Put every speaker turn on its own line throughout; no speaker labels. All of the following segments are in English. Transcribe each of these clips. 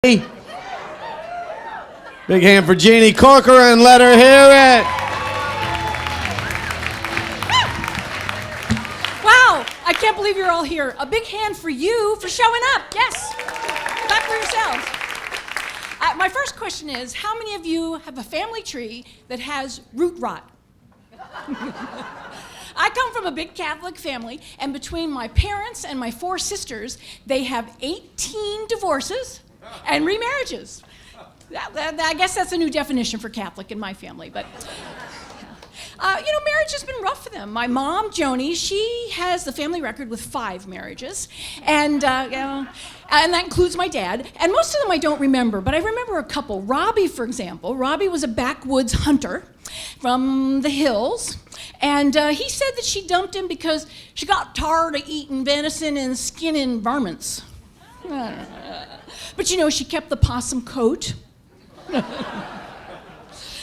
Big hand for Jeanne Corcoran. Let her hear it.
Wow, I can't believe you're all here. A big hand for you for showing up. Yes. Clap for yourselves. My first question is, how many of you have a family tree that has root rot? I come from a big Catholic family, and between my parents and my 4 sisters, they have 18 divorces and remarriages. I guess that's a new definition for Catholic in my family, but marriage has been rough for them. My mom, Joni, she has the family record with 5 marriages, and that includes my dad. And most of them I don't remember, but I remember a couple. Robbie, for example. Robbie was a backwoods hunter from the hills, and he said that she dumped him because she got tired of eating venison and skinning varmints. But she kept the possum coat.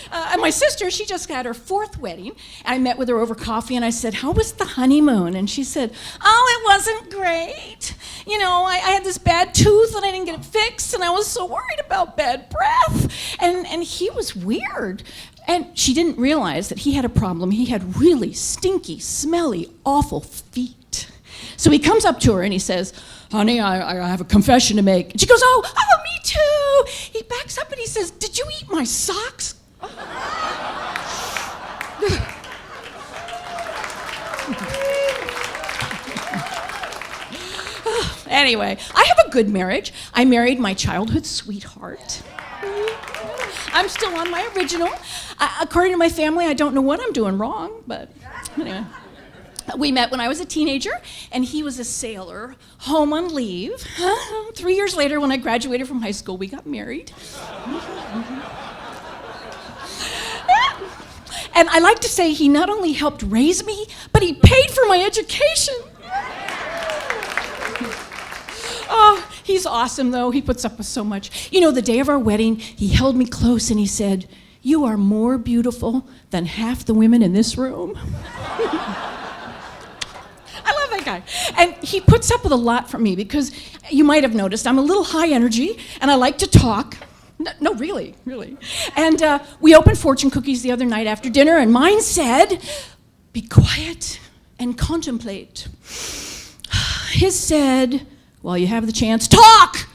And my sister, she just had her 4th wedding. I met with her over coffee, and I said, "How was the honeymoon?" And she said, "Oh, it wasn't great. I had this bad tooth, and I didn't get it fixed, and I was so worried about bad breath." And he was weird. And she didn't realize that he had a problem. He had really stinky, smelly, awful feet. So he comes up to her, and he says, "Honey, I have a confession to make." And she goes, oh, me too." He backs up, and he says, "Did you eat my socks?" Anyway, I have a good marriage. I married my childhood sweetheart. I'm still on my original. According to my family, I don't know what I'm doing wrong, but anyway. We met when I was a teenager, and he was a sailor, home on leave. 3 years later, when I graduated from high school, we got married. And I like to say he not only helped raise me, but he paid for my education. Oh, he's awesome, though. He puts up with so much. The day of our wedding, he held me close and he said, "You are more beautiful than half the women in this room." I love that guy. And he puts up with a lot from me because you might have noticed I'm a little high energy and I like to talk. No, really. And we opened fortune cookies the other night after dinner, and mine said, "Be quiet and contemplate." His said, "While you have the chance, talk!"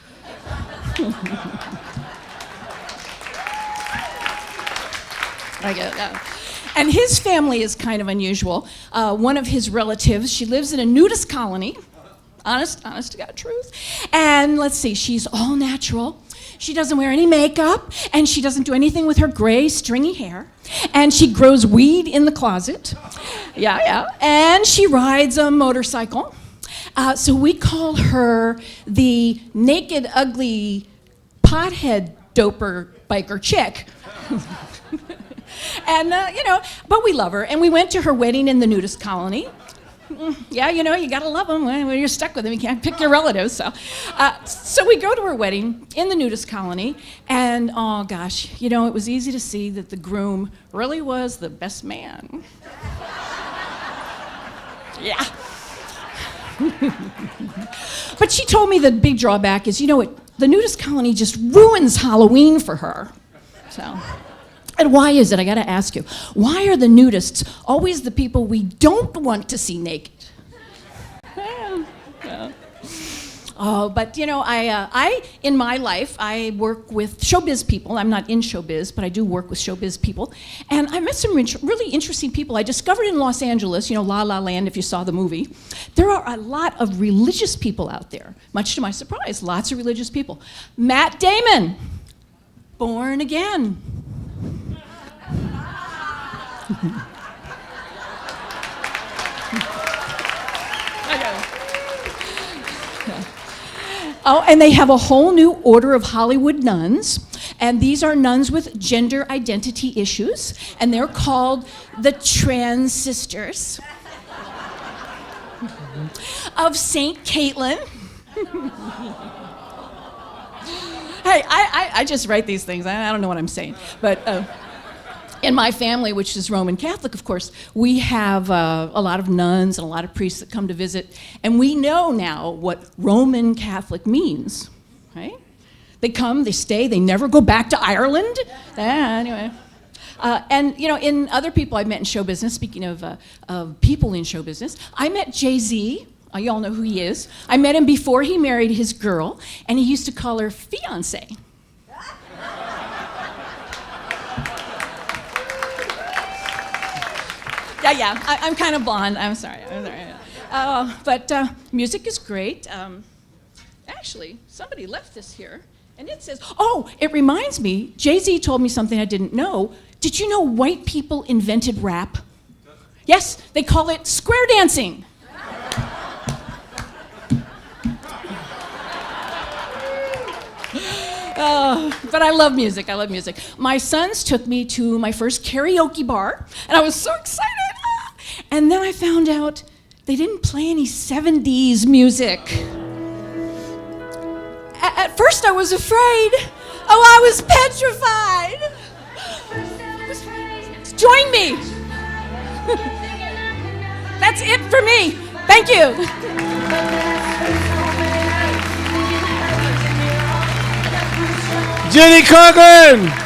I get it. And his family is kind of unusual. One of his relatives, she lives in a nudist colony. Honest to God truth. And let's see, she's all natural. She doesn't wear any makeup, and she doesn't do anything with her gray, stringy hair. And she grows weed in the closet. Yeah. And she rides a motorcycle. So we call her the naked, ugly, pothead doper biker chick. And, but we love her. And we went to her wedding in the nudist colony. Yeah, you gotta love them. When you're stuck with them, you can't pick your relatives. So we go to her wedding in the nudist colony, and oh gosh, it was easy to see that the groom really was the best man. Yeah. But she told me the big drawback is, the nudist colony just ruins Halloween for her. So. And why is it? I gotta ask you. Why are the nudists always the people we don't want to see naked? Yeah. Oh, but I in my life, I work with showbiz people. I'm not in showbiz, but I do work with showbiz people. And I met some really interesting people. I discovered in Los Angeles, La La Land, if you saw the movie, there are a lot of religious people out there. Much to my surprise, lots of religious people. Matt Damon, born again. Oh, and they have a whole new order of Hollywood nuns, and these are nuns with gender identity issues, and they're called the Trans Sisters of St. Caitlin. Hey, I just write these things. I don't know what I'm saying, but in my family, which is Roman Catholic, of course, we have a lot of nuns and a lot of priests that come to visit, and we know now what Roman Catholic means, right? They come, they stay, they never go back to Ireland. Anyway. And, you know, in other people I've met in show business, speaking of people in show business, I met Jay-Z. You all know who he is. I met him before he married his girl, and he used to call her fiance. Yeah, I'm kind of blonde. I'm sorry. But music is great. Actually, somebody left this here, and it says, oh, it reminds me, Jay-Z told me something I didn't know. Did you know white people invented rap? Yes, they call it square dancing. But I love music. My sons took me to my first karaoke bar, and I was so excited. And then I found out they didn't play any 70s music. At first I was afraid. Oh, I was petrified. Join me. That's it for me. Thank you.
Jeanne Corcoran!